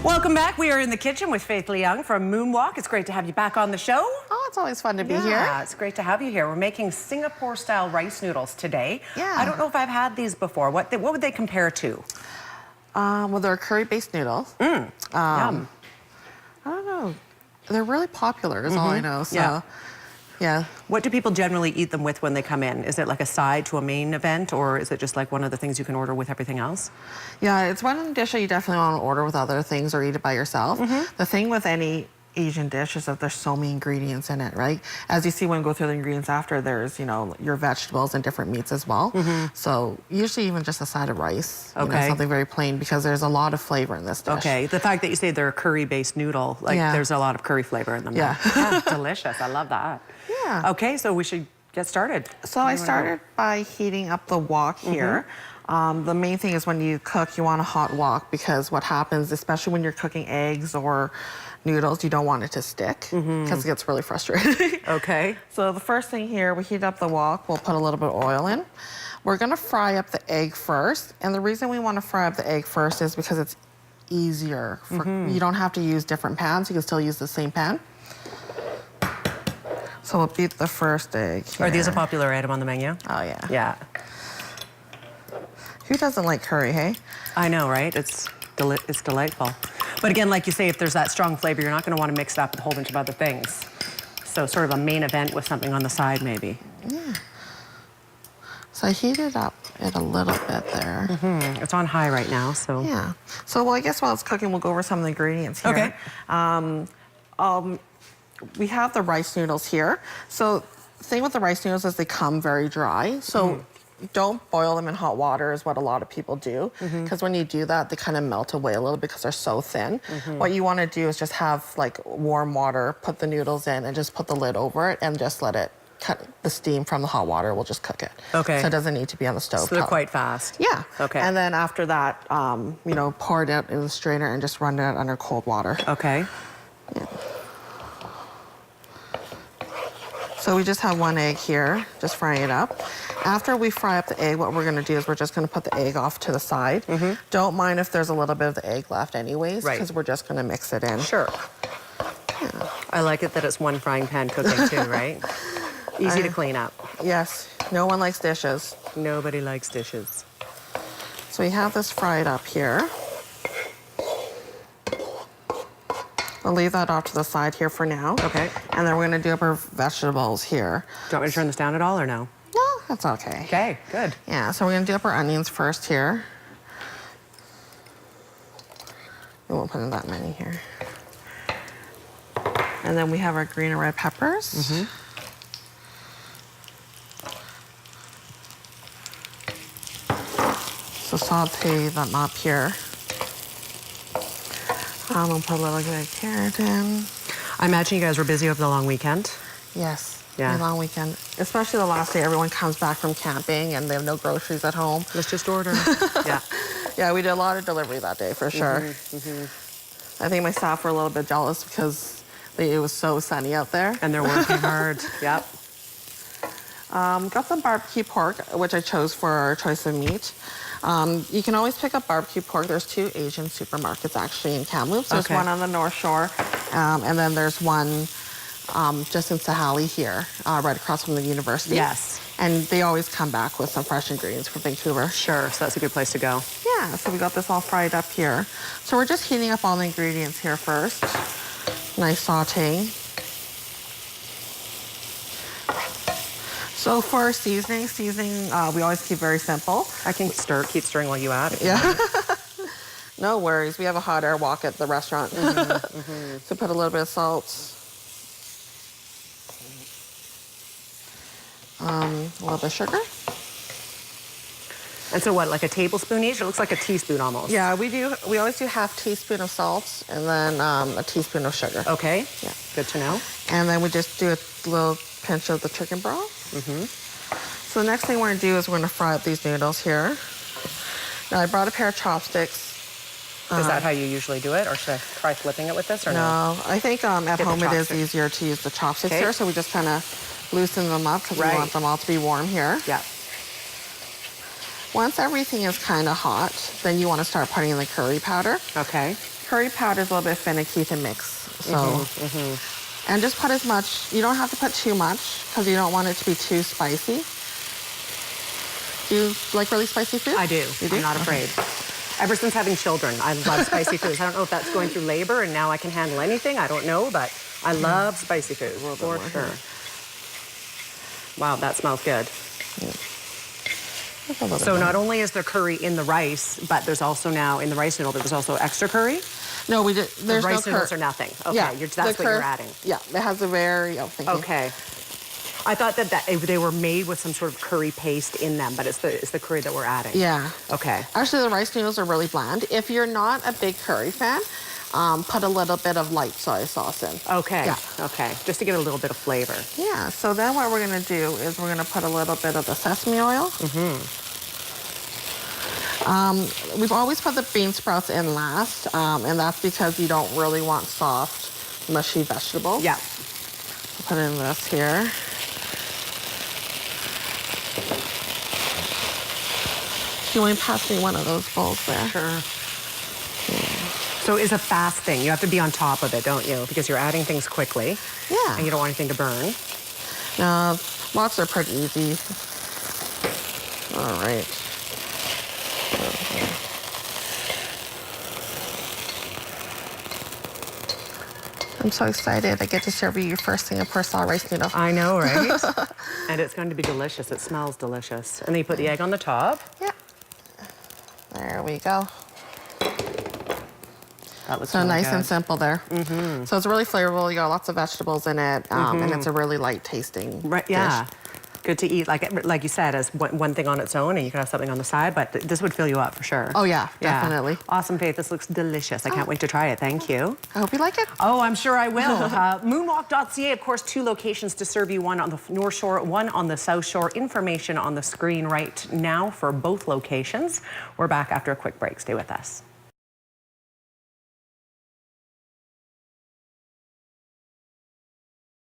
Welcome back. We are in the kitchen with Faith Leung from Moonwalk. It's great to have you back on the show. Oh, it's always fun to be here. Yeah, it's great to have you here. We're making Singapore-style rice noodles today. Yeah. I don't know if I've had these before. What would they compare to? Well, they're curry-based noodles. Yum. I don't know. They're really popular is all I know, so yeah. What do people generally eat them with when they come in? Is it like a side to a main event, or is it just like one of the things you can order with everything else? Yeah, it's one dish that you definitely want to order with other things or eat it by yourself. The thing with any Asian dish is that there's so many ingredients in it, right? As you see when we go through the ingredients after, there's, you know, your vegetables and different meats as well. So usually even just a side of rice, you know, something very plain, because there's a lot of flavor in this dish. Okay, the fact that you say they're a curry-based noodle, like there's a lot of curry flavor in them. Yeah. Yeah, delicious. I love that. Yeah. Okay, so we should get started. So I started by heating up the wok here. The main thing is when you cook, you want a hot wok, because what happens, especially when you're cooking eggs or noodles, you don't want it to stick because it gets really frustrating. Okay. So the first thing here, we heat up the wok, we'll put a little bit of oil in. We're gonna fry up the egg first. And the reason we wanna fry up the egg first is because it's easier. You don't have to use different pans, you can still use the same pan. So we'll beat the first egg here. Are these a popular item on the menu? Oh yeah. Yeah. Who doesn't like curry, hey? I know, right? It's delightful. But again, like you say, if there's that strong flavor, you're not going to want to mix it up with a whole bunch of other things. So sort of a main event with something on the side, maybe. Yeah. So I heated up it a little bit there. It's on high right now, so. Yeah. So, well, I guess while it's cooking, we'll go over some of the ingredients here. Okay. We have the rice noodles here. So the thing with the rice noodles is they come very dry. So don't boil them in hot water is what a lot of people do, because when you do that, they kind of melt away a little because they're so thin. What you want to do is just have like warm water, put the noodles in, and just put the lid over it and just let it cut. The steam from the hot water will just cook it. Okay. So it doesn't need to be on the stove. So they're quite fast. Yeah. Okay. And then after that, you know, pour it out in the strainer and just run it under cold water. Okay. Yeah. So we just have one egg here, just frying it up. After we fry up the egg, what we're gonna do is we're just gonna put the egg off to the side. Don't mind if there's a little bit of the egg left anyways, because we're just gonna mix it in. Sure. Yeah. I like it that it's one frying pan cooking too, right? Easy to clean up. Yes, no one likes dishes. Nobody likes dishes. So we have this fried up here. We'll leave that off to the side here for now. Okay. And then we're gonna do up our vegetables here. Do you want me to turn this down at all or no? No, that's okay. Okay, good. Yeah, so we're gonna do up our onions first here. We won't put in that many here. And then we have our green and red peppers. So saute them up here. We'll put a little bit of carrot in. I imagine you guys were busy over the long weekend. Yes, Yeah. a long weekend. Especially the last day, everyone comes back from camping and they have no groceries at home. Let's just order. Yeah. Yeah, we did a lot of delivery that day for sure. I think my staff were a little bit jealous because it was so sunny out there. And they're working hard. Yep. Got some barbecue pork, which I chose for our choice of meat. You can always pick up barbecue pork. There's two Asian supermarkets actually in Kamloops. There's one on the North Shore, and then there's one just in Sahali here, right across from the university. Yes. And they always come back with some fresh ingredients from Vancouver. Sure, so that's a good place to go. Yeah, so we got this all fried up here. So we're just heating up all the ingredients here first. Nice sauteing. So for seasoning, we always keep very simple. I can keep stirring while you add it. Yeah. No worries. We have a hot air wok at the restaurant. So put a little bit of salt. A little bit of sugar. And so what, like a tablespoon each? It looks like a teaspoon almost. Yeah, we always do half teaspoon of salt and then a teaspoon of sugar. Okay. Yeah. Good to know. And then we just do a little pinch of the chicken broth. So the next thing we're gonna do is we're gonna fry up these noodles here. Now I brought a pair of chopsticks. Is that how you usually do it, or should I try flipping it with this, or no? No, I think at home it is chopsticks. easier to use the chopsticks here, so we just kind of loosen them up because we want them all to be warm here. Yeah. Once everything is kind of hot, then you want to start putting in the curry powder. Okay. curry powder is a little bit finicky to mix. So, and just put as much, you don't have to put too much because you don't want it to be too spicy. Do you like really spicy food? I do. I'm not afraid. Ever since having children, I love spicy foods. I don't know if that's going through labor and now I can handle anything. I don't know, but I love spicy food for sure. Wow, that smells good. So not only is there curry in the rice, but there's also now in the rice noodle, there's also extra curry? No, we did. There's the rice no noodles are nothing. Okay, yeah, that's what you're adding. Yeah, it has a very, okay. I thought that they were made with some sort of curry paste in them, but it's the curry that we're adding. Yeah. Okay. Actually, the rice noodles are really bland. If you're not a big curry fan, put a little bit of light soy sauce in. Okay. Yeah. Okay. Just to give it a little bit of flavor. Yeah. So then what we're gonna do is we're gonna put a little bit of the sesame oil. We've always put the bean sprouts in last, and that's because you don't really want soft, mushy vegetables. Yeah. Put in this here. You want to pass me one of those bowls there? Sure. So it's a fast thing. You have to be on top of it, don't you? Because you're adding things quickly. Yeah. And you don't want anything to burn. No, lots are pretty easy. All right. I'm so excited. I get to serve you your first Singapore style rice noodle. I know, right? And it's going to be delicious. It smells delicious. And then you put the egg on the top. Yeah. There we go. That looks so really nice good. and simple there. So it's really flavorful. You got lots of vegetables in it, and it's a really light tasting Yeah. dish. Good to eat, like you said, as one thing on its own, and you can have something on the side, but this would fill you up for sure. Oh yeah, definitely. Awesome, Faith. This looks delicious. I can't wait to try it. Thank you. I hope you like it. Oh, I'm sure I will. Moonwalk.ca, of course, 2 locations to serve you, one on the North Shore, one on the South Shore. Information on the screen right now for both locations. We're back after a quick break. Stay with us.